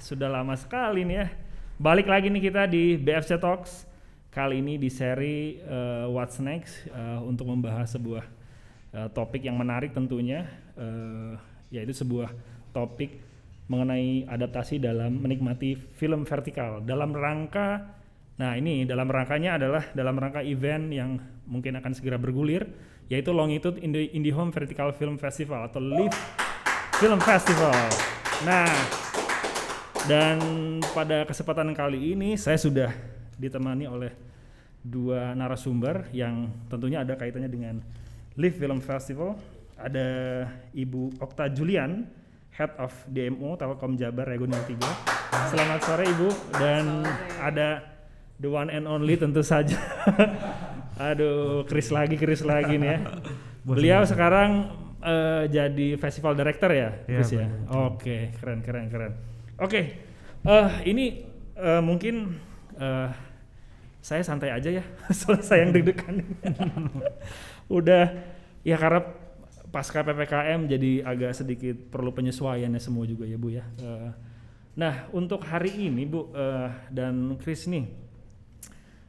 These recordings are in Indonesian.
sudah lama sekali nih ya. Balik lagi nih kita di BFC Talks. Kali ini di seri What's Next untuk membahas sebuah topik yang menarik tentunya, yaitu sebuah topik mengenai adaptasi dalam menikmati film vertikal dalam rangka. Nah ini dalam rangkanya adalah dalam rangka event yang mungkin akan segera bergulir, yaitu Longitude IndyHome Vertical Film Festival atau LIV Film Festival. Nah, dan pada kesempatan kali ini saya sudah ditemani oleh dua narasumber yang tentunya ada kaitannya dengan LIV Film Festival. Ada Ibu Okta Julian, Head of DMO Telkom Jabar Regional 3. Selamat sore Ibu. Dan ada the one and only tentu saja. Aduh, Chris lagi nih ya. Beliau sekarang jadi festival director ya, Chris ya. Oke, keren. Oke, ini mungkin saya santai aja ya, soalnya saya yang deg-degan. Udah ya karena pasca PPKM jadi agak sedikit perlu penyesuaiannya semua juga ya Bu ya. Nah untuk hari ini Bu dan Chris nih,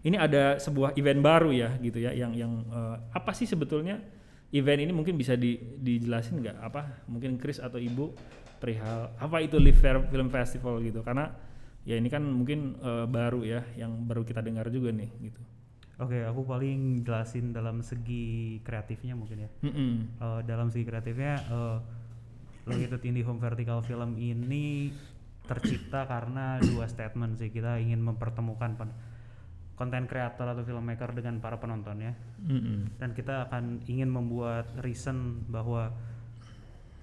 ini ada sebuah event baru ya gitu ya, yang apa sih sebetulnya event ini, mungkin bisa dijelasin nggak apa mungkin Chris atau Ibu perihal apa itu LIV Film Festival gitu, karena ya ini kan mungkin baru ya, yang baru kita dengar juga nih gitu. Oke, aku paling jelasin dalam segi kreatifnya mungkin ya. Dalam segi kreatifnya Longitude IndyHome Vertical Film ini tercipta karena dua statement sih. Kita ingin mempertemukan konten kreator atau filmmaker dengan para penontonnya, dan kita akan ingin membuat reason bahwa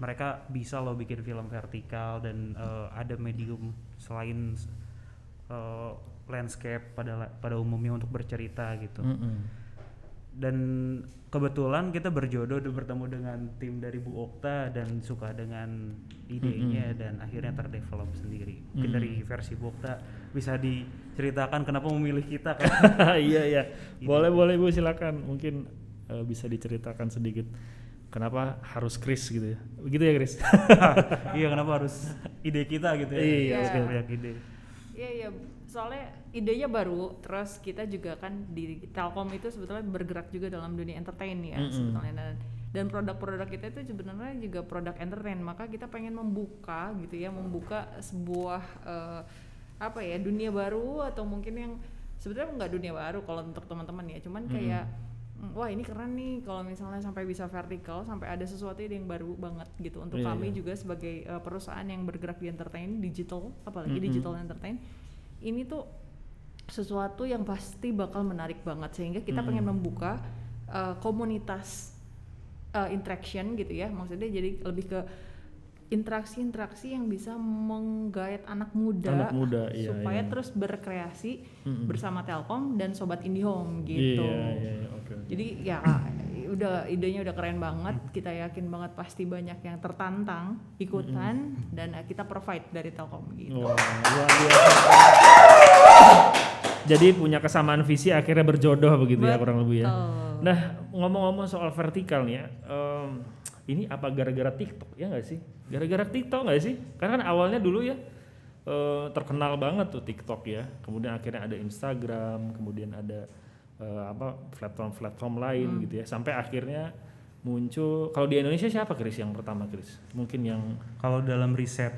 mereka bisa loh bikin film vertikal dan ada medium selain landscape pada umumnya untuk bercerita gitu. Dan kebetulan kita berjodoh bertemu dengan tim dari Bu Okta dan suka dengan idenya dan akhirnya terdevelop sendiri. Mungkin dari versi Bu Okta bisa diceritakan kenapa memilih kita kan? Iya. Boleh Bu, silakan. Mungkin bisa diceritakan sedikit kenapa harus Chris gitu ya. Begitu ya Chris? Iya, kenapa harus ide kita gitu ya? Iya, banyak ide. Iya, soalnya idenya baru, terus kita juga kan di Telkom itu sebetulnya bergerak juga dalam dunia entertain ya sebetulnya, dan produk-produk kita itu sebenarnya juga produk entertain, maka kita pengen membuka sebuah dunia baru, atau mungkin yang sebetulnya nggak dunia baru kalau untuk teman-teman ya, cuman kayak wah ini keren nih kalau misalnya sampai bisa vertikal, sampai ada sesuatu yang baru banget gitu untuk kami juga sebagai perusahaan yang bergerak di entertain digital, apalagi digital entertain. Ini tuh sesuatu yang pasti bakal menarik banget, sehingga kita pengen membuka komunitas interaction gitu ya, maksudnya jadi lebih ke interaksi yang bisa menggait anak muda supaya terus berkreasi bersama Telkom dan Sobat IndyHome gitu. Okay. Jadi ya idenya udah keren banget, kita yakin banget pasti banyak yang tertantang ikutan dan kita provide dari Telkom gitu. Luar biasa. Jadi punya kesamaan visi, akhirnya berjodoh begitu. Betul. Ya kurang lebih ya. Nah ngomong-ngomong soal vertikal nih ya, ini apa gara-gara TikTok ya nggak sih? Gara-gara TikTok nggak sih? Karena kan awalnya dulu ya terkenal banget tuh TikTok ya. Kemudian akhirnya ada Instagram, kemudian ada platform lain gitu ya. Sampai akhirnya muncul. Kalau di Indonesia siapa Chris yang pertama Chris? Mungkin yang kalau dalam riset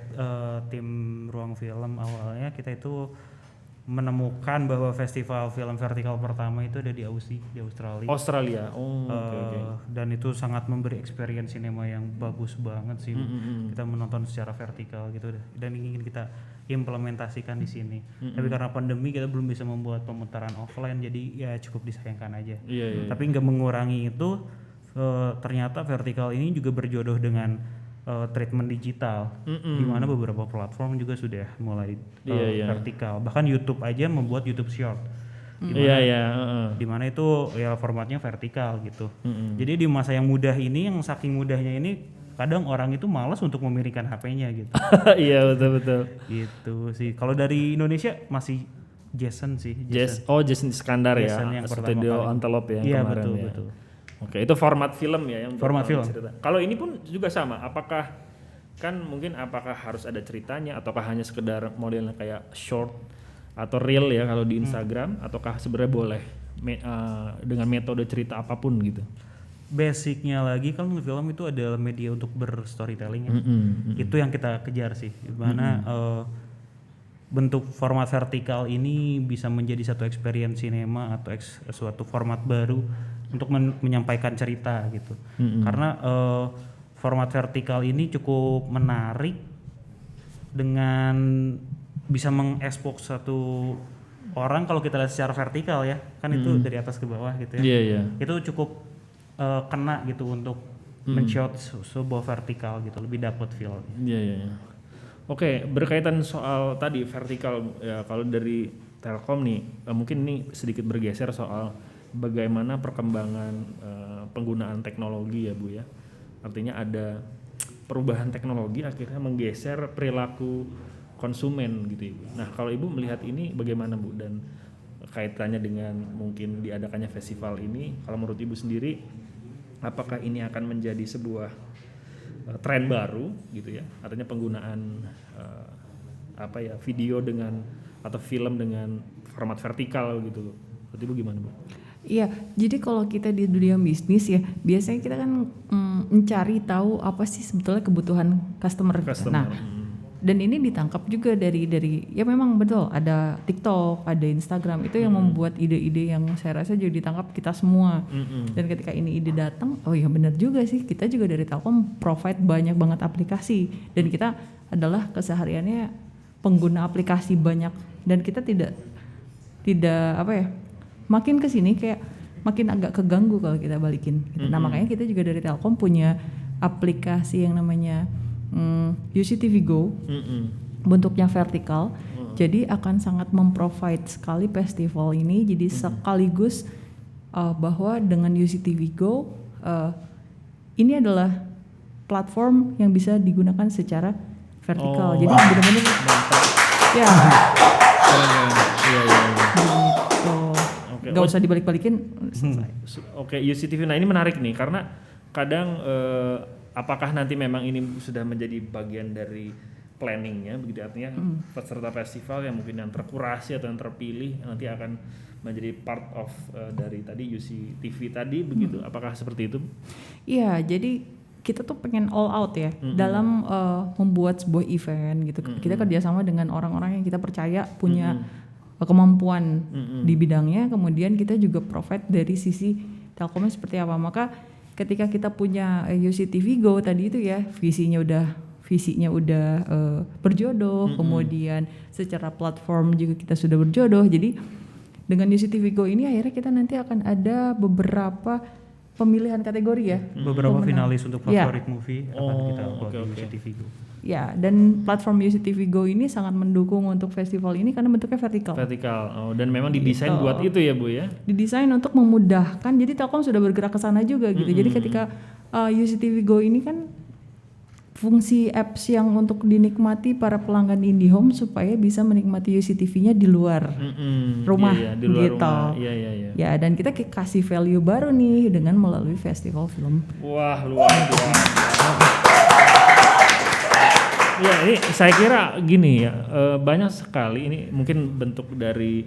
tim Ruang Film awalnya kita itu menemukan bahwa festival film vertikal pertama itu ada di Aussie, di Australia. Okay. Dan itu sangat memberi experience sinema yang bagus banget sih. Kita menonton secara vertikal gitu dan ingin kita implementasikan di sini. Tapi karena pandemi kita belum bisa membuat pemutaran offline, jadi ya cukup disayangkan aja. Tapi nggak mengurangi itu, ternyata vertikal ini juga berjodoh dengan treatment digital, di mana beberapa platform juga sudah mulai vertikal. Bahkan YouTube aja membuat YouTube Short, di mana itu ya formatnya vertikal gitu. Jadi di masa yang mudah ini, yang saking mudahnya ini, kadang orang itu malas untuk memirikan HP-nya gitu. Iya betul. Gitu sih. Kalau dari Indonesia masih Jason Jason Iskandar ya, yang Studio Antelope ya. Iya betul. Oke, itu format film ya yang format film. Kalau ini pun juga sama, apakah kan mungkin apakah harus ada ceritanya ataukah hanya sekedar modelnya kayak short atau reel ya kalau di Instagram, ataukah sebenarnya boleh dengan metode cerita apapun gitu? Basicnya lagi kan film itu adalah media untuk berstorytelling ya. Itu yang kita kejar sih, dimana bentuk format vertikal ini bisa menjadi satu experience cinema atau suatu format baru untuk menyampaikan cerita gitu. Karena format vertikal ini cukup menarik dengan bisa mengekspos satu orang kalau kita lihat secara vertikal ya, kan itu dari atas ke bawah gitu ya. Itu cukup kena gitu untuk men-shot sebuah vertikal gitu, lebih dapat feel. Iya. Oke, berkaitan soal tadi vertikal ya, kalau dari Telkom nih mungkin ini sedikit bergeser soal bagaimana perkembangan penggunaan teknologi ya Bu ya. Artinya ada perubahan teknologi akhirnya menggeser perilaku konsumen gitu Ibu. Nah kalau Ibu melihat ini bagaimana Bu, dan kaitannya dengan mungkin diadakannya festival ini, kalau menurut Ibu sendiri apakah ini akan menjadi sebuah tren baru gitu ya, artinya penggunaan video dengan atau film dengan format vertikal gitu. Menurut Ibu gimana Bu? Iya, jadi kalau kita di dunia bisnis ya, biasanya kita kan mencari tahu apa sih sebetulnya kebutuhan customer. Nah, dan ini ditangkap juga dari ya memang betul ada TikTok, ada Instagram, itu yang membuat ide-ide yang saya rasa juga ditangkap kita semua. Dan ketika ini ide datang, oh ya benar juga sih, kita juga dari Telkom provide banyak banget aplikasi, dan kita adalah kesehariannya pengguna aplikasi banyak, dan kita tidak makin kesini kayak makin agak keganggu kalau kita balikin gitu. Nah makanya kita juga dari Telkom punya aplikasi yang namanya UCTV Go, bentuknya vertikal, jadi akan sangat memprovide sekali festival ini, jadi sekaligus bahwa dengan UCTV Go ini adalah platform yang bisa digunakan secara vertikal, jadi benar-benar ya gak usah dibalik-balikin, selesai. Oke, UCTV. Nah ini menarik nih karena kadang apakah nanti memang ini sudah menjadi bagian dari planningnya begitu, artinya peserta festival yang mungkin yang terkurasi atau yang terpilih nanti akan menjadi part of dari tadi UCTV tadi begitu, apakah seperti itu? Iya, jadi kita tuh pengen all out ya dalam membuat sebuah event gitu. Kita kerjasama dengan orang-orang yang kita percaya punya kemampuan di bidangnya, kemudian kita juga provide dari sisi Telkomnya seperti apa. Maka ketika kita punya UCTV Go tadi itu ya, visinya udah berjodoh, kemudian secara platform juga kita sudah berjodoh. Jadi dengan UCTV Go ini akhirnya kita nanti akan ada beberapa pemilihan kategori ya. Beberapa finalis untuk favorit movie akan kita buat di UCTV Go. Ya, dan platform UCTV Go ini sangat mendukung untuk festival ini karena bentuknya vertikal. Dan memang didesain buat itu ya Bu ya? Didesain untuk memudahkan, jadi Telkom sudah bergerak ke sana juga gitu. Jadi ketika UCTV Go ini kan fungsi apps yang untuk dinikmati para pelanggan IndiHome supaya bisa menikmati UCTV-nya di luar rumah di luar gitu. Rumah. Ya, dan kita kasih value baru nih dengan melalui festival film. Wah, luar biasa. Ya, ini saya kira gini ya, banyak sekali ini mungkin bentuk dari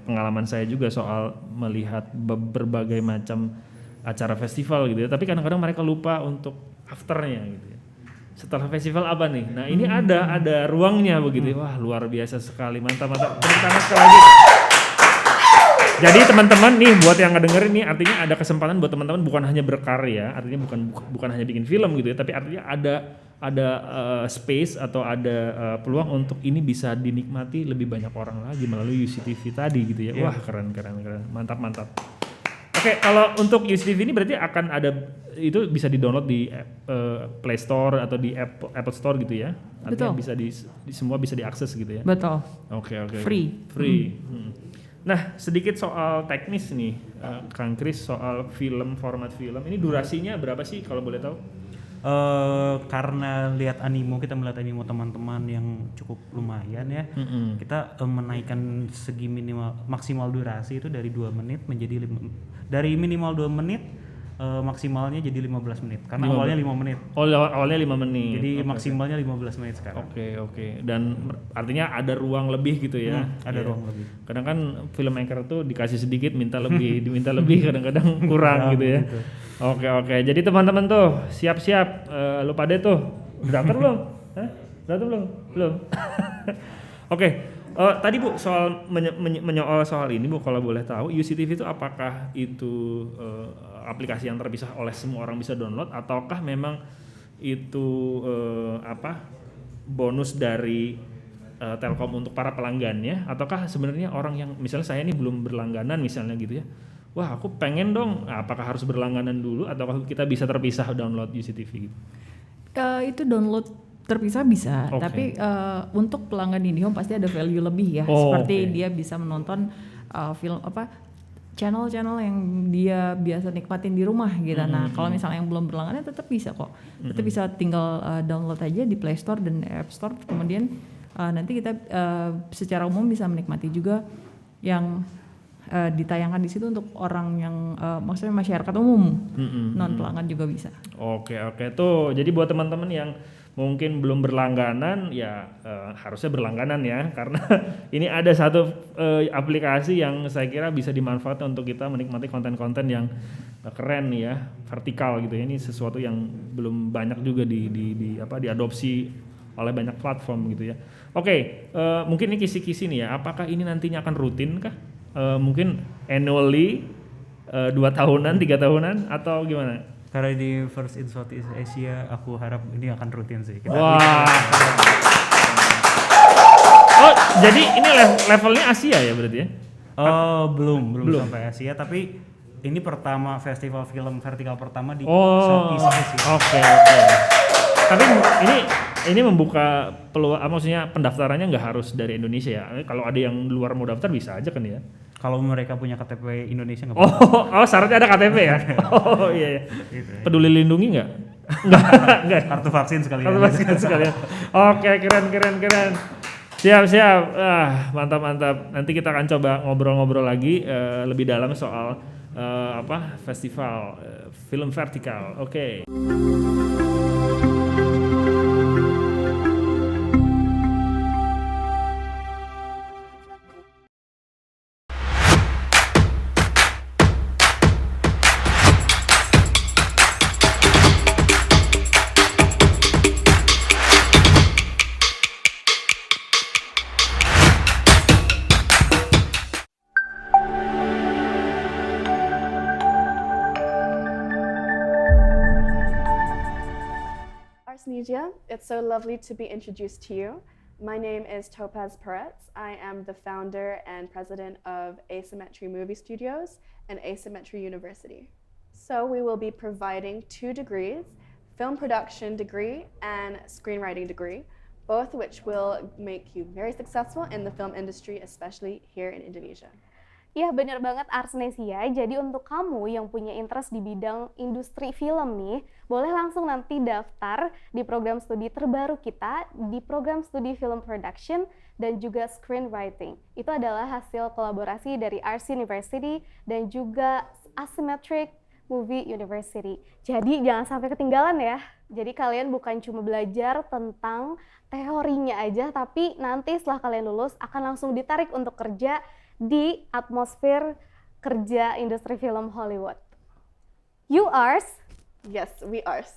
pengalaman saya juga soal melihat berbagai macam acara festival gitu ya. Tapi kadang-kadang mereka lupa untuk afternya gitu ya. Setelah festival apa nih? Nah ini ada ruangnya begitu. Wah luar biasa sekali, mantap. Tepuk tangan sekali lagi. Jadi teman-teman nih buat yang ngedengerin nih, artinya ada kesempatan buat teman-teman bukan hanya berkarya, artinya bukan hanya bikin film gitu ya, tapi artinya ada space atau ada peluang untuk ini bisa dinikmati lebih banyak orang lagi melalui UCTV tadi gitu ya. Wah keren, mantap. Oke, kalau untuk UCTV ini berarti akan ada, itu bisa di-download di Play Store atau di Apple Store gitu ya? Artinya bisa semua bisa diakses gitu ya? Betul. Oke. Free. Nah, sedikit soal teknis nih, Kang Kris, soal format film. Ini durasinya berapa sih kalau boleh tahu? Karena kita melihat animo teman-teman yang cukup lumayan ya, kita menaikkan segi maksimal durasi itu dari 2 menit menjadi dari minimal 2 menit maksimalnya jadi 15 menit karena awalnya 5 menit. Oh, awalnya 5 menit. Jadi maksimalnya 15 menit sekarang. Oke. Dan artinya ada ruang lebih gitu ya. Ada ruang lebih. Kadang kan filmmaker tuh dikasih sedikit minta lebih, diminta lebih, kadang-kadang kurang gitu ya. Gitu. Oke. Jadi teman-teman tuh siap-siap, lu pada tuh daftar belum? Daftar belum? Oke. Tadi Bu soal menyoal soal ini Bu, kalau boleh tahu UCTV itu apakah itu aplikasi yang terpisah oleh semua orang bisa download ataukah memang itu bonus dari Telkom untuk para pelanggannya, ataukah sebenarnya orang yang misalnya saya ini belum berlangganan misalnya gitu ya, wah aku pengen dong, apakah harus berlangganan dulu ataukah kita bisa terpisah download UCTV gitu? Itu download terpisah bisa, tapi untuk pelanggan IndiHome pasti ada value lebih ya, seperti dia bisa menonton film channel-channel yang dia biasa nikmatin di rumah gitu. Nah kalau misalnya yang belum berlangganan tetap bisa kok, tetap bisa tinggal download aja di Play Store dan App Store, kemudian nanti kita secara umum bisa menikmati juga yang ditayangkan di situ untuk orang yang maksudnya masyarakat umum, non pelanggan juga bisa. Oke, tuh jadi buat teman-teman yang mungkin belum berlangganan ya harusnya berlangganan ya, karena ini ada satu aplikasi yang saya kira bisa dimanfaatkan untuk kita menikmati konten-konten yang keren nih ya, vertikal gitu ya. Ini sesuatu yang belum banyak juga diadopsi oleh banyak platform gitu ya. Oke, mungkin ini kisi-kisi nih ya, apakah ini nantinya akan rutin kah? Mungkin annually 2 tahunan, 3 tahunan atau gimana? Karena di First in Southeast Asia, aku harap ini akan rutin sih. Wah. Oh, jadi ini levelnya Asia ya berarti ya? Belum sampai Asia, tapi ini pertama festival film vertikal pertama di Southeast Asia. Oke. Tapi ini membuka peluang, maksudnya pendaftarannya nggak harus dari Indonesia ya? Kalau ada yang luar mau daftar bisa aja kan ya? Kalau mereka punya KTP Indonesia nggak apa-apa. Oh syaratnya ada KTP ya? Oh iya. Gitu ya. Peduli lindungi nggak? Nggak. Kartu vaksin sekalian. Oke, keren. Siap. Mantap. Nanti kita akan coba ngobrol-ngobrol lagi lebih dalam soal festival film vertikal. Oke. It's so lovely to be introduced to you. My name is Topaz Peretz. I am the founder and president of Asymmetry Movie Studios and Asymmetry University. So we will be providing 2 degrees, film production degree and screenwriting degree, both which will make you very successful in the film industry, especially here in Indonesia. Iya benar banget Arsnesia, jadi untuk kamu yang punya interest di bidang industri film nih, boleh langsung nanti daftar di program studi terbaru kita, di program studi film production dan juga screenwriting. Itu adalah hasil kolaborasi dari Ars University dan juga Asymmetric Movie University. Jadi jangan sampai ketinggalan ya. Jadi kalian bukan cuma belajar tentang teorinya aja, tapi nanti setelah kalian lulus akan langsung ditarik untuk kerja di atmosfer kerja industri film Hollywood. You Ars? Yes, we Ars.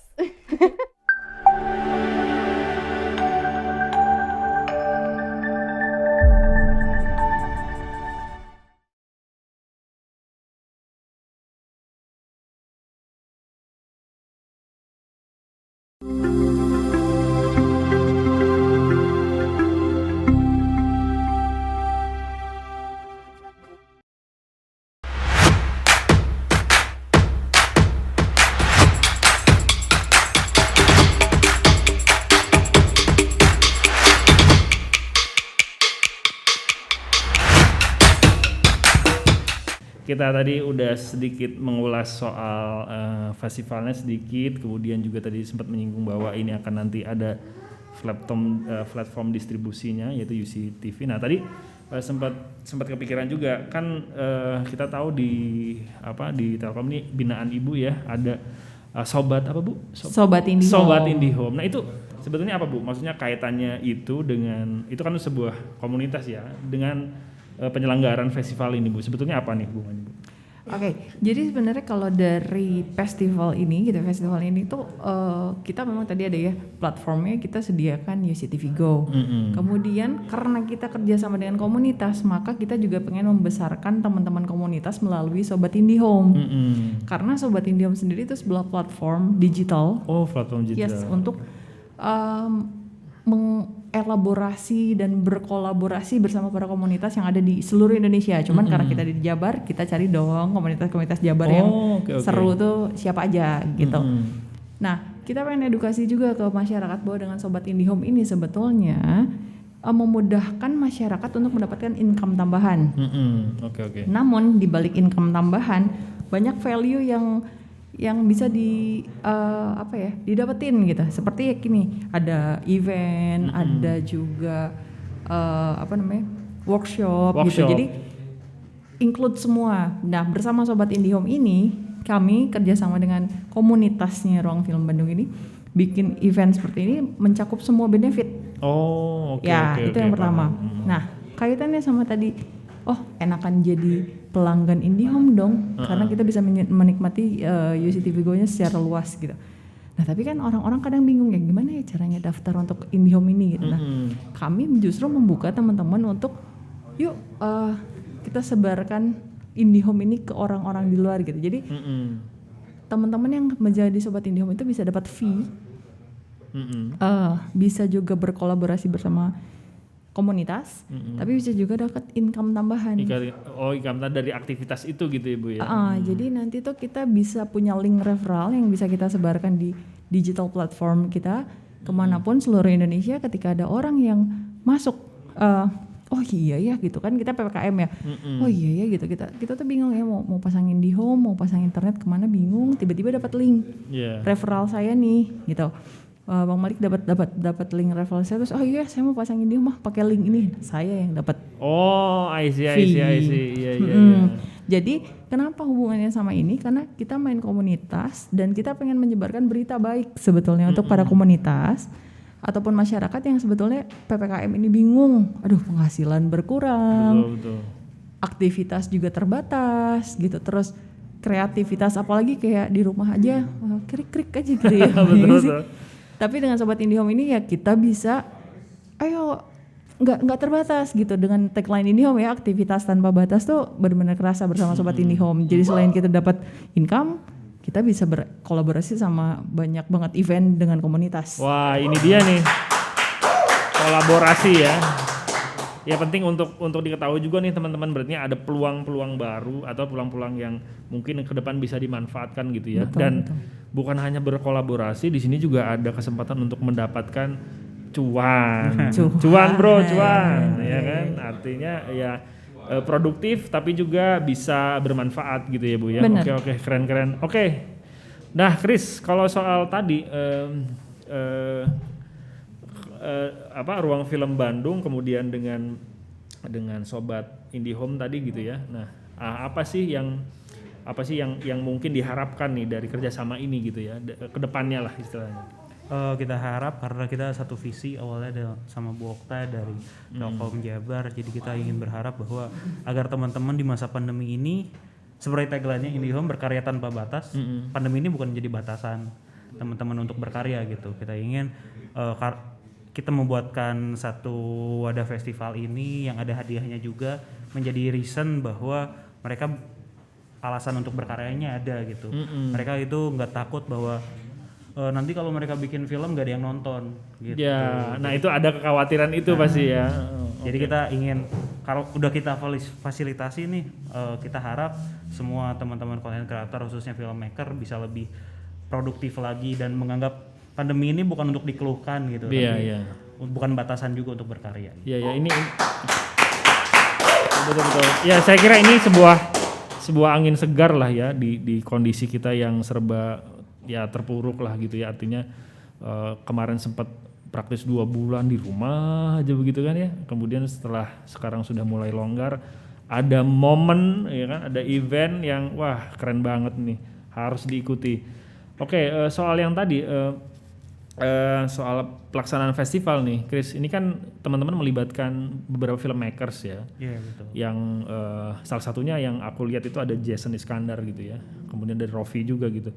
Kita tadi udah sedikit mengulas soal festivalnya sedikit, kemudian juga tadi sempat menyinggung bahwa ini akan nanti ada platform distribusinya yaitu UC TV. Nah tadi sempat kepikiran juga kan kita tahu di Telkom ini binaan ibu ya, ada sobat apa Bu? Sobat Indihome. Sobat Indihome. Nah itu sebetulnya apa Bu? Maksudnya kaitannya itu dengan, itu kan sebuah komunitas ya, dengan penyelenggaraan festival ini Bu. Sebetulnya apa nih Bu? Oke, jadi sebenarnya kalau dari festival ini tuh kita memang tadi ada ya platformnya, kita sediakan UCTV Go. Kemudian karena kita kerjasama dengan komunitas, maka kita juga pengen membesarkan teman-teman komunitas melalui Sobat Indihome. Karena Sobat Indihome sendiri itu sebuah platform digital. Oh, platform digital. Yes, untuk mengelaborasi dan berkolaborasi bersama para komunitas yang ada di seluruh Indonesia. Cuman karena kita di Jabar, kita cari dong komunitas-komunitas Jabar yang seru tuh siapa aja gitu. Nah, kita pengen edukasi juga ke masyarakat bahwa dengan Sobat Indihome ini sebetulnya memudahkan masyarakat untuk mendapatkan income tambahan. Namun di balik income tambahan banyak value yang bisa didapetin gitu. Seperti gini, ada event, ada juga workshop gitu. Jadi include semua. Nah, bersama Sobat Indihome ini kami kerjasama dengan komunitasnya Ruang Film Bandung ini bikin event seperti ini mencakup semua benefit. Itu yang pertama. Nah, kaitannya sama tadi, enakan jadi pelanggan Indihome dong, karena kita bisa menikmati UCTV Go-nya secara luas gitu. Nah tapi kan orang-orang kadang bingung ya gimana ya caranya daftar untuk Indihome ini gitu. Nah kami justru membuka teman-teman untuk yuk kita sebarkan Indihome ini ke orang-orang di luar gitu. Jadi teman-teman yang menjadi Sobat Indihome itu bisa dapat fee, bisa juga berkolaborasi bersama komunitas, tapi bisa juga dapat income tambahan. Income dari aktivitas itu gitu ya Bu ya. Jadi nanti tuh kita bisa punya link referral yang bisa kita sebarkan di digital platform kita kemanapun seluruh Indonesia. Ketika ada orang yang masuk, iya ya gitu kan, kita PPKM ya, iya ya gitu, kita tuh bingung ya mau pasang Indihome, mau pasang internet kemana bingung, tiba-tiba dapat link referral saya nih gitu. Bang Malik dapat link referral saya, terus saya mau pasang Indihome pakai link ini, saya yang dapat. I see. Iya. Jadi kenapa hubungannya sama ini? Karena kita main komunitas dan kita pengen menyebarkan berita baik sebetulnya untuk para komunitas ataupun masyarakat yang sebetulnya PPKM ini bingung, penghasilan berkurang, betul. Aktivitas juga terbatas gitu, terus kreativitas apalagi kayak di rumah aja krik-krik aja gitu ya. Betul. Tapi dengan Sobat Indihome ini ya kita bisa, nggak terbatas gitu, dengan tagline Indihome ya, aktivitas tanpa batas tuh benar-benar kerasa bersama Sobat Indihome. Jadi selain kita dapat income, kita bisa berkolaborasi sama banyak banget event dengan komunitas. Wah ini dia nih kolaborasi ya. Ya penting untuk diketahui juga nih teman-teman, berarti ada peluang-peluang baru atau peluang-peluang yang mungkin ke depan bisa dimanfaatkan gitu ya. Betul. Bukan hanya berkolaborasi, di sini juga ada kesempatan untuk mendapatkan cuan bro, ya kan. Artinya ya produktif tapi juga bisa bermanfaat gitu ya Bu ya. Oke, keren. Oke. Nah, Chris, kalau soal tadi Ruang Film Bandung kemudian dengan Sobat Indihome tadi gitu ya. Nah, apa sih yang mungkin diharapkan nih dari kerjasama ini gitu ya, ke depannya lah istilahnya. Kita harap, karena kita satu visi awalnya sama Bu Okta dari Telkom Jabar, jadi kita ingin berharap bahwa agar teman-teman di masa pandemi ini, seperti tagline-nya Indihome berkarya tanpa batas, pandemi ini bukan menjadi batasan teman-teman untuk berkarya gitu. Kita ingin kita membuatkan satu wadah festival ini yang ada hadiahnya juga menjadi reason bahwa mereka alasan untuk berkaryanya ada gitu. Mereka itu nggak takut bahwa nanti kalau mereka bikin film gak ada yang nonton gitu. Ya, nah itu ada kekhawatiran itu pasti ya. Jadi kita ingin, kalau udah kita fasilitasi nih, kita harap semua teman-teman content creator khususnya filmmaker bisa lebih produktif lagi dan menganggap pandemi ini bukan untuk dikeluhkan gitu. Iya. Bukan batasan juga untuk berkarya. Iya, ini betul. Ya, saya kira ini sebuah angin segar lah ya di kondisi kita yang serba ya terpuruk lah gitu ya. Artinya kemarin sempat praktis 2 bulan di rumah aja begitu kan ya. Kemudian sekarang sudah mulai longgar, ada momen ya kan, ada event yang wah keren banget nih, harus diikuti. Oke, soal yang tadi soal pelaksanaan festival nih, Chris, ini kan teman-teman melibatkan beberapa filmmakers ya. Iya, betul. Yang salah satunya yang aku lihat itu ada Jason Iskandar gitu ya. Kemudian dari Rofi juga gitu.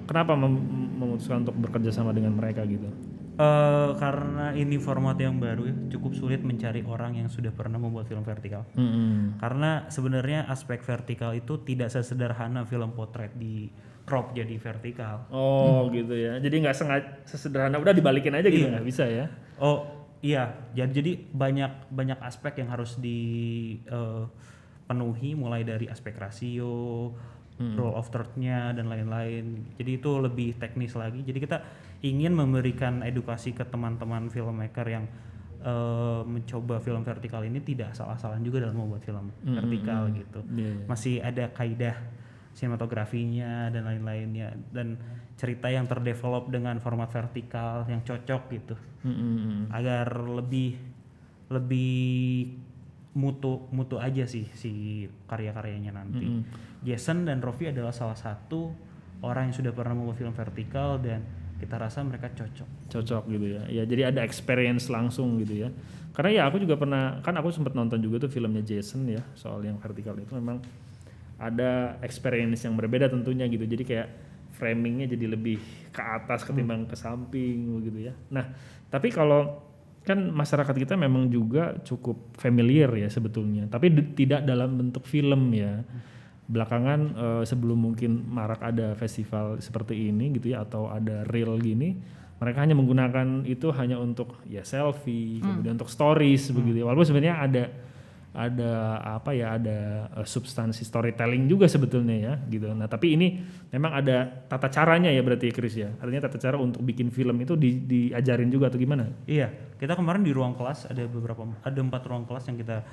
Kenapa memutuskan untuk bekerja sama dengan mereka gitu? Karena ini format yang baru ya, cukup sulit mencari orang yang sudah pernah membuat film vertikal. Karena sebenarnya aspek vertikal itu tidak sesederhana film potret di crop jadi vertikal. Oh gitu ya. Jadi nggak sesederhana udah dibalikin aja gitu, nggak bisa ya? Oh iya. Jadi banyak aspek yang harus dipenuhi, mulai dari aspek rasio, roll of third-nya dan lain-lain. Jadi itu lebih teknis lagi. Jadi kita ingin memberikan edukasi ke teman-teman filmmaker yang mencoba film vertikal ini tidak salah-salah juga dalam membuat film vertikal gitu. Masih ada kaidah sinematografinya dan lain-lainnya, dan cerita yang terdevelop dengan format vertikal yang cocok gitu, agar lebih mutu aja sih si karya-karyanya nanti. Jason dan Rofi adalah salah satu orang yang sudah pernah membuat film vertikal dan kita rasa mereka cocok gitu ya. Ya jadi ada experience langsung gitu ya. Karena ya aku juga pernah, kan aku sempat nonton juga tuh filmnya Jason ya, soal yang vertikal itu memang ada experience yang berbeda tentunya gitu. Jadi kayak framingnya jadi lebih ke atas ketimbang ke samping begitu ya. Nah, tapi kalau kan masyarakat kita memang juga cukup familiar ya sebetulnya, tapi tidak dalam bentuk film ya. Belakangan sebelum mungkin marak ada festival seperti ini gitu ya, atau ada reel gini, mereka hanya menggunakan itu hanya untuk ya selfie, kemudian untuk stories begitu ya. Walaupun sebenarnya ada substansi storytelling juga sebetulnya ya gitu. Nah tapi ini memang ada tata caranya ya berarti Chris ya. Artinya tata cara untuk bikin film itu diajarin juga atau gimana? Iya, kita kemarin di ruang kelas ada 4 ruang kelas yang kita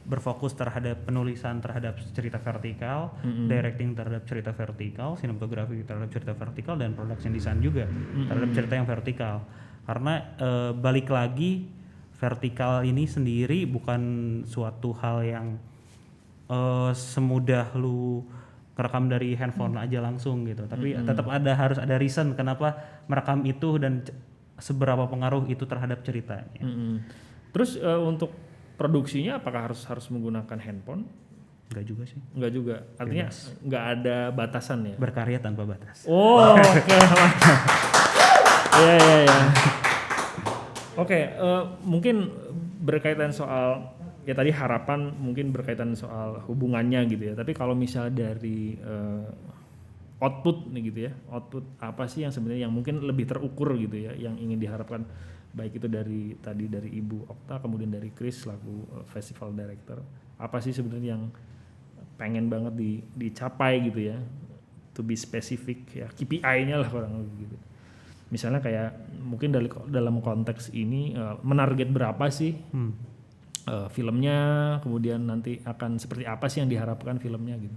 berfokus terhadap penulisan terhadap cerita vertikal, directing terhadap cerita vertikal, sinematografi terhadap cerita vertikal, dan production design juga terhadap cerita yang vertikal. Karena balik lagi, vertikal ini sendiri bukan suatu hal yang semudah lu merekam dari handphone aja langsung gitu. Tapi tetap harus ada reason kenapa merekam itu dan seberapa pengaruh itu terhadap ceritanya. Terus untuk produksinya apakah harus menggunakan handphone? Enggak juga sih. Enggak juga. Artinya enggak ada batasan ya? Berkarya tanpa batas. Oh, oke. Iya. Oke, mungkin berkaitan soal ya tadi harapan mungkin berkaitan soal hubungannya gitu ya. Tapi kalau misalnya dari output nih gitu ya, output apa sih yang sebenarnya yang mungkin lebih terukur gitu ya, yang ingin diharapkan baik itu dari Ibu Okta kemudian dari Chris selaku festival director, apa sih sebenarnya yang pengen banget dicapai gitu ya, to be specific ya, KPI-nya lah kurang lebih gitu. Misalnya kayak mungkin dalam konteks ini menarget berapa sih filmnya, kemudian nanti akan seperti apa sih yang diharapkan filmnya gitu.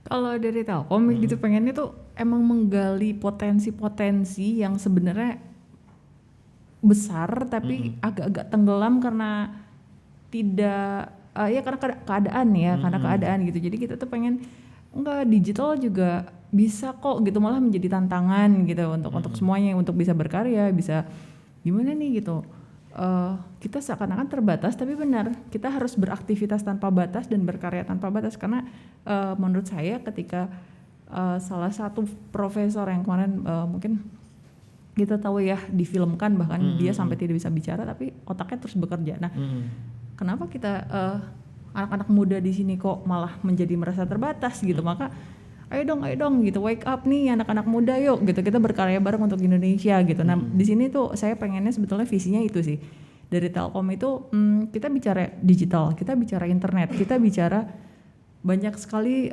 Kalau dari Telkom gitu pengennya tuh emang menggali potensi-potensi yang sebenarnya besar tapi agak-agak tenggelam karena tidak karena keadaan ya, karena keadaan gitu. Jadi kita tuh pengen enggak, digital juga bisa kok gitu, malah menjadi tantangan gitu untuk semuanya, untuk bisa berkarya, bisa gimana nih gitu. Kita seakan-akan terbatas, tapi benar kita harus beraktivitas tanpa batas dan berkarya tanpa batas. Karena menurut saya ketika salah satu profesor yang kemarin mungkin kita tahu ya difilmkan, bahkan dia sampai tidak bisa bicara tapi otaknya terus bekerja. Nah kenapa kita anak-anak muda di sini kok malah menjadi merasa terbatas gitu? Maka ayo dong gitu, wake up nih anak-anak muda, yuk gitu, kita berkarya bareng untuk Indonesia gitu. Nah di sini tuh saya pengennya sebetulnya visinya itu sih, dari Telkom itu kita bicara digital, kita bicara internet, kita bicara banyak sekali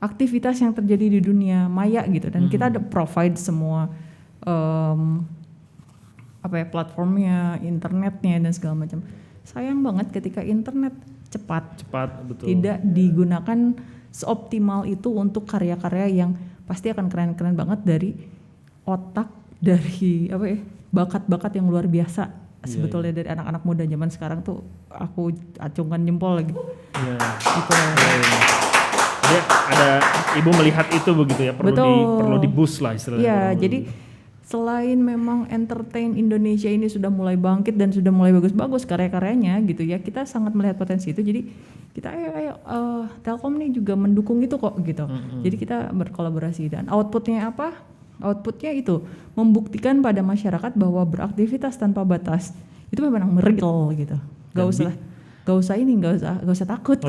aktivitas yang terjadi di dunia maya gitu, dan kita ada provide semua platformnya, internetnya dan segala macam. Sayang banget ketika internet cepat betul, tidak digunakan seoptimal itu untuk karya-karya yang pasti akan keren-keren banget dari otak dari bakat-bakat yang luar biasa sebetulnya dari anak-anak muda zaman sekarang tuh aku acungkan jempol lagi. Gitu. Jadi ada ibu melihat itu begitu ya, perlu di boost lah istilahnya. Iya, jadi selain memang entertain Indonesia ini sudah mulai bangkit dan sudah mulai bagus-bagus karya-karyanya gitu ya, kita sangat melihat potensi itu. Jadi kita Telkom nih juga mendukung itu kok gitu. Jadi kita berkolaborasi dan outputnya apa? Outputnya itu membuktikan pada masyarakat bahwa beraktivitas tanpa batas itu memang real gitu. Gak usah takut.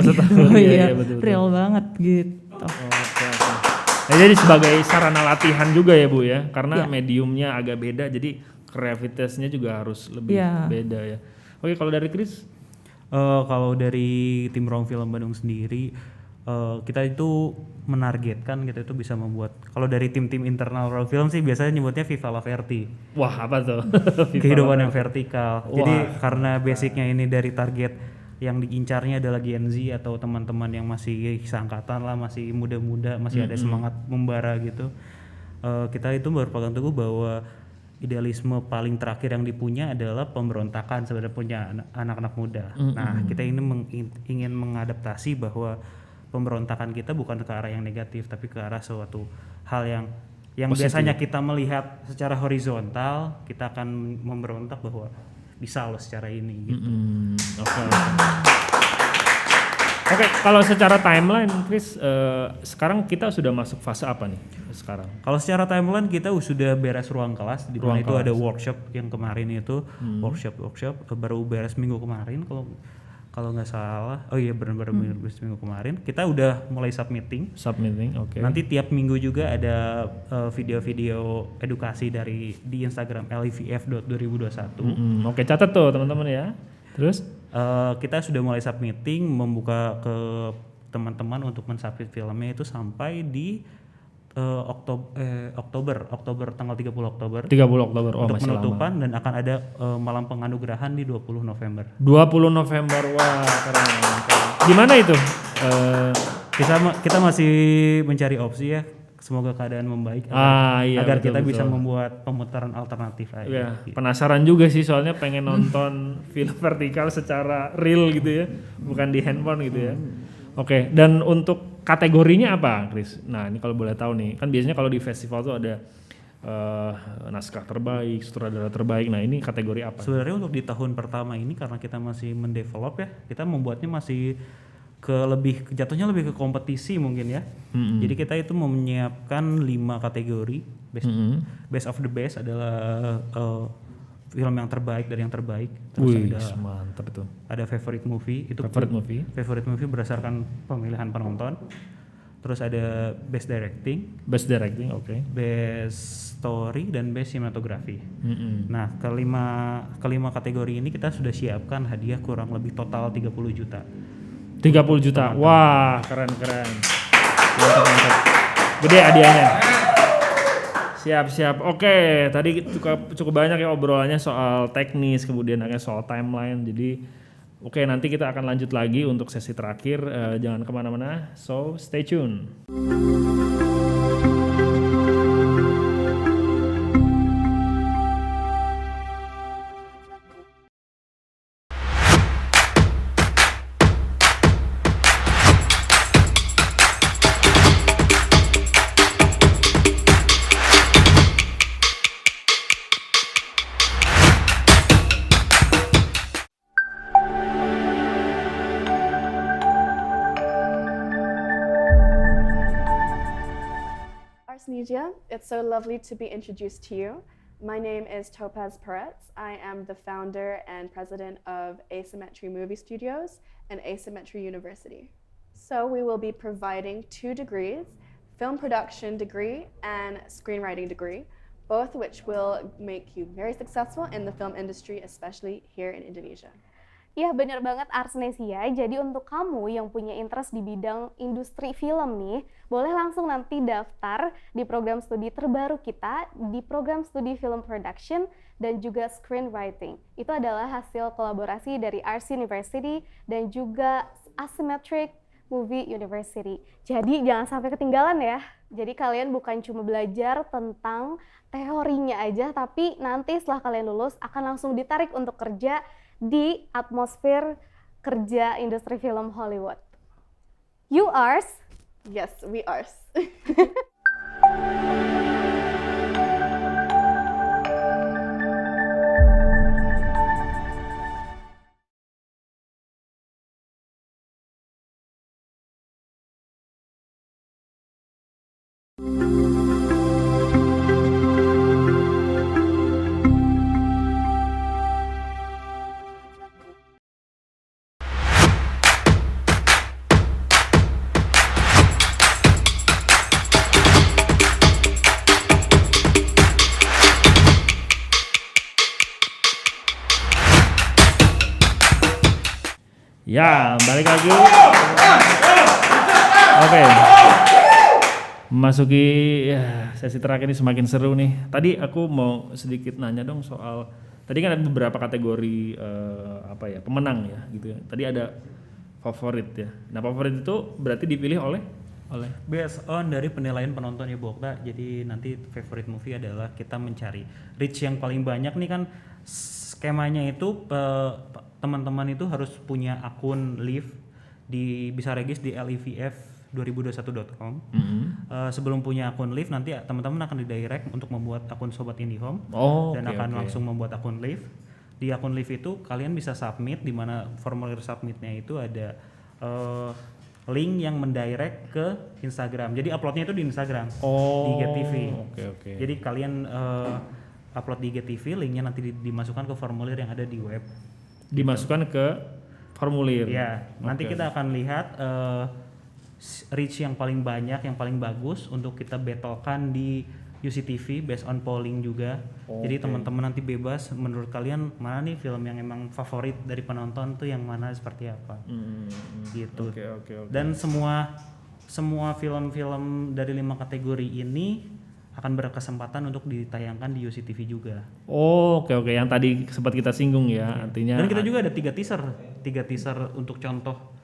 Iya, betul. Real banget gitu. Nah, jadi sebagai sarana latihan juga ya Bu ya, karena mediumnya agak beda, jadi kreativitasnya juga harus lebih beda ya. Oke, kalau dari Chris? Kalau dari tim Ruang Film Bandung sendiri, kita itu menargetkan kita itu bisa membuat, kalau dari tim-tim internal Ruang Film sih biasanya nyebutnya Viva la Verti. Wah, apa tuh? Kehidupan yang vertikal. Jadi karena basicnya ini dari target yang diincarnya adalah Gen Z atau teman-teman yang masih seangkatan lah, masih muda-muda, masih ada semangat membara gitu. Kita itu berpegang teguh bahwa idealisme paling terakhir yang dipunya adalah pemberontakan sebenarnya punya anak-anak muda. Nah, kita ini ingin mengadaptasi bahwa pemberontakan kita bukan ke arah yang negatif, tapi ke arah suatu hal yang biasanya kita melihat secara horizontal, kita akan memberontak bahwa bisa loh secara ini gitu. Oke, kalau secara timeline, Chris, sekarang kita sudah masuk fase apa nih sekarang? Kalau secara timeline kita sudah beres ruang kelas, di mana itu ada workshop yang kemarin itu workshop baru beres minggu kemarin kalau nggak salah. Oh iya benar-benar beres minggu kemarin. Kita udah mulai submitting. Oke. Nanti tiap minggu juga ada video-video edukasi di Instagram livf.2021. Oke, catat tuh teman-teman ya. Terus kita sudah mulai submitting, membuka ke teman-teman untuk mensubmit filmnya itu sampai di Oktober tanggal 30 Oktober. 30 Oktober. Oh, untuk masih penutupan lama. Dan akan ada malam penganugerahan di 20 November. 20 November. Wah, keren. Gimana itu? Kita masih mencari opsi ya. Semoga keadaan membaik agar kita bisa membuat pemutaran alternatif aja. Ya, penasaran juga sih soalnya pengen nonton film vertikal secara real gitu ya, bukan di handphone gitu ya. Oke, dan untuk kategorinya apa, Chris? Nah, ini kalau boleh tahu nih, kan biasanya kalau di festival tuh ada naskah terbaik, sutradara terbaik. Nah, ini kategori apa? Sebenarnya untuk di tahun pertama ini karena kita masih mendevelop ya, kita membuatnya masih jatuhnya lebih ke kompetisi mungkin ya. Jadi kita itu menyiapkan 5 kategori. Best of the best adalah film yang terbaik dari yang terbaik. Terus mantap itu. Ada favorite movie, itu favorite movie berdasarkan pemilihan penonton. Terus ada best directing, oke. Best story dan best cinematography. Nah, kelima kategori ini kita sudah siapkan hadiah kurang lebih total 30 juta. 30 juta. Wah, keren. Mantap. Gede hadiahnya. Siap. Oke, tadi cukup banyak ya obrolannya soal teknis, kemudian soal timeline. Jadi oke, nanti kita akan lanjut lagi untuk sesi terakhir. Jangan kemana-mana, so stay tune. Media, it's so lovely to be introduced to you. My name is Topaz Peretz. I am the founder and president of Asymmetry Movie Studios and Asymmetry University. So we will be providing 2 degrees, film production degree and screenwriting degree, both which will make you very successful in the film industry, especially here in Indonesia. Ya benar banget Arsnesia, jadi untuk kamu yang punya interest di bidang industri film nih, boleh langsung nanti daftar di program studi terbaru kita, di program studi film production dan juga screenwriting. Itu adalah hasil kolaborasi dari Ars University dan juga Asymmetric Movie University. Jadi jangan sampai ketinggalan ya. Jadi kalian bukan cuma belajar tentang teorinya aja, tapi nanti setelah kalian lulus akan langsung ditarik untuk kerja di atmosfer kerja industri film Hollywood. You ours? Yes, we ours. Ya, balik lagi. Oke. Memasuki sesi terakhir ini semakin seru nih. Tadi aku mau sedikit nanya dong soal tadi kan ada beberapa kategori pemenang ya gitu ya. Tadi ada favorit ya. Nah, favorit itu berarti dipilih oleh based on dari penilaian penonton ya Bu Okta. Jadi nanti favorite movie adalah kita mencari reach yang paling banyak nih kan. Skemanya itu teman-teman itu harus punya akun live bisa regis di levf2021.com. Sebelum punya akun live nanti teman-teman akan didirect untuk membuat akun Sobat IndyHome langsung membuat akun live. Di akun live itu kalian bisa submit, di mana formulir submitnya itu ada link yang mendirect ke Instagram. Jadi uploadnya itu di Instagram di IGTV. Jadi kalian upload di IGTV, linknya nanti dimasukkan ke formulir yang ada di web. Dimasukkan ke formulir. Ya, nanti kita akan lihat reach yang paling banyak, yang paling bagus untuk kita battlekan di UCTV based on polling juga. Jadi teman-teman nanti bebas menurut kalian mana nih film yang emang favorit dari penonton tuh yang mana seperti apa. Gitu. Dan semua film-film dari 5 kategori ini akan berkesempatan untuk ditayangkan di UCTV juga. Oke. Yang tadi sempat kita singgung ya, artinya. Dan kita juga ada 3 teaser untuk contoh.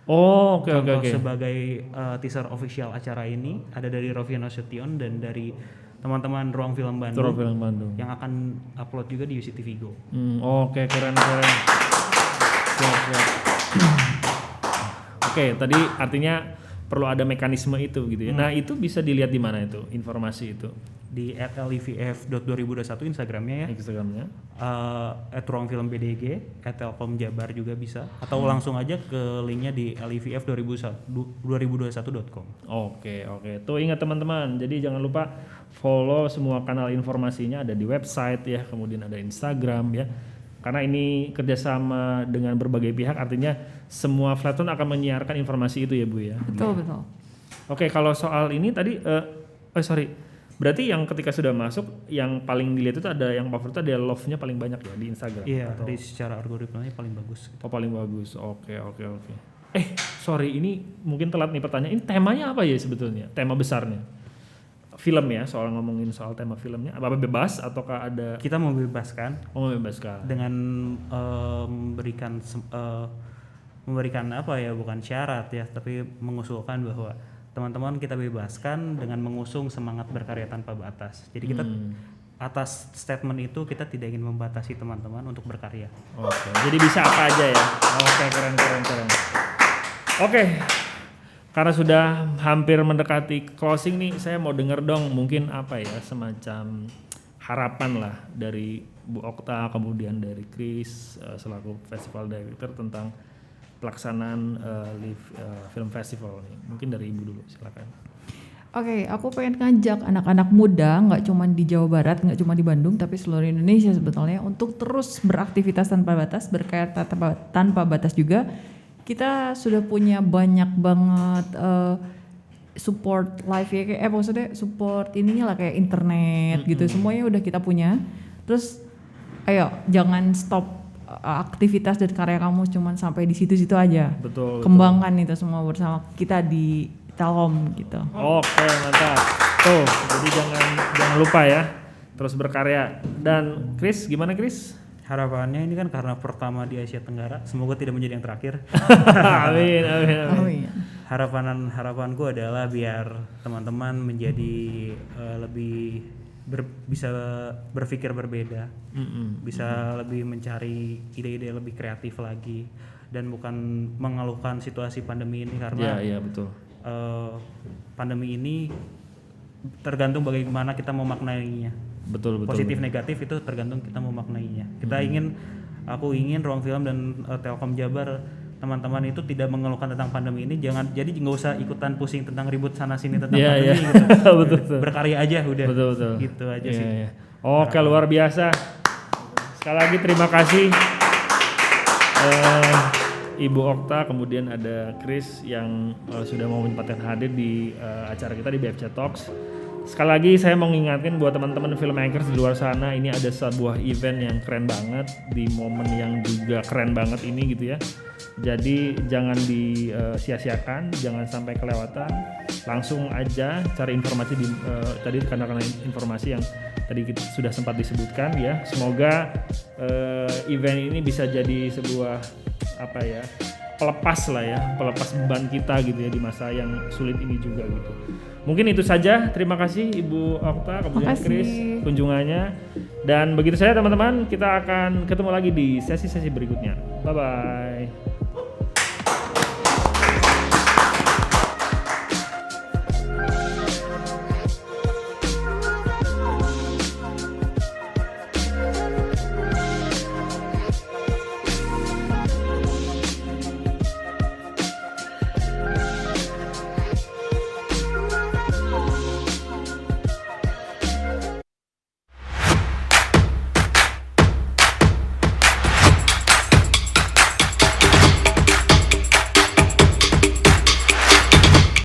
Sebagai teaser official acara ini ada dari Rovian Nasution dan dari teman-teman Ruang Film Bandung. Yang akan upload juga di UCTV Go. Keren. Siap. Oke, tadi artinya perlu ada mekanisme itu gitu ya. Nah, itu bisa dilihat di mana itu informasi itu? Di @levf.2021 Instagramnya ya. Instagramnya. @ruangfilmbdg, @telkom Jabar juga bisa. Atau langsung aja ke linknya di levf2021.com. Oke. Tuh ingat teman-teman. Jadi jangan lupa follow semua kanal informasinya ada di website ya. Kemudian ada Instagram ya. Karena ini kerjasama dengan berbagai pihak, artinya semua Flaton akan menyiarkan informasi itu ya Bu ya. Betul. Oke, kalau soal ini tadi, berarti yang ketika sudah masuk, yang paling dilihat itu ada yang favorit ada love-nya paling banyak ya di Instagram? Iya, dari secara algoritmanya paling bagus. Oh paling bagus, oke. Ini mungkin telat nih pertanyaan, ini temanya apa ya sebetulnya? Tema besarnya? Film ya, soal ngomongin soal tema filmnya, apa bebas ataukah ada? Kita membebaskan dengan memberikan apa ya, bukan syarat ya, tapi mengusulkan bahwa teman-teman kita bebaskan dengan mengusung semangat berkarya tanpa batas. Jadi kita atas statement itu kita tidak ingin membatasi teman-teman untuk berkarya. Oke, jadi bisa apa aja ya? Oke, keren. Oke. Karena sudah hampir mendekati closing nih, saya mau dengar dong mungkin apa ya, semacam harapan lah dari Bu Okta, kemudian dari Chris selaku festival director tentang pelaksanaan film festival nih. Mungkin dari Ibu dulu, silakan. Oke, aku pengen ngajak anak-anak muda, nggak cuma di Jawa Barat, nggak cuma di Bandung, tapi seluruh Indonesia sebetulnya untuk terus beraktivitas tanpa batas, berkarya tanpa batas juga. Kita sudah punya banyak banget support live ya, maksudnya support ininya lah kayak internet gitu, semuanya udah kita punya. Terus ayo jangan stop aktivitas dan karya kamu cuman sampai di situ-situ aja. Betul. Kembangkan itu semua bersama kita di Telkom gitu. Oke, mantap. Tuh, jadi jangan lupa ya, terus berkarya. Dan Chris, gimana Chris? Harapannya ini kan karena pertama di Asia Tenggara, semoga tidak menjadi yang terakhir. Amin. harapanku adalah biar teman-teman menjadi lebih bisa berpikir berbeda, bisa lebih mencari ide-ide lebih kreatif lagi, dan bukan mengeluhkan situasi pandemi ini karena betul. Pandemi ini tergantung bagaimana kita memaknainya. Betul. Positif negatif itu tergantung kita memaknainya. Aku ingin Ruang Film dan Telkom Jabar, teman-teman itu tidak mengeluhkan tentang pandemi ini, jadi nggak usah ikutan pusing tentang ribut sana sini tentang pandemi gitu. Betul. Berkarya aja udah. Betul. Gitu aja sih. Oke, luar biasa. Sekali lagi terima kasih Ibu Okta, kemudian ada Chris yang sudah mau menyempatkan hadir di acara kita di BFC Talks. Sekali lagi saya mau ngingatin buat teman-teman filmmakers di luar sana, ini ada sebuah event yang keren banget di momen yang juga keren banget ini gitu ya. Jadi jangan disia-siakan, jangan sampai kelewatan. Langsung aja cari informasi di tadi karena informasi yang tadi kita sudah sempat disebutkan ya. Semoga event ini bisa jadi sebuah pelepas beban kita gitu ya di masa yang sulit ini juga gitu. Mungkin itu saja. Terima kasih Ibu Okta, kemudian Chris kunjungannya. Dan begitu saja teman-teman, kita akan ketemu lagi di sesi-sesi berikutnya. Bye bye.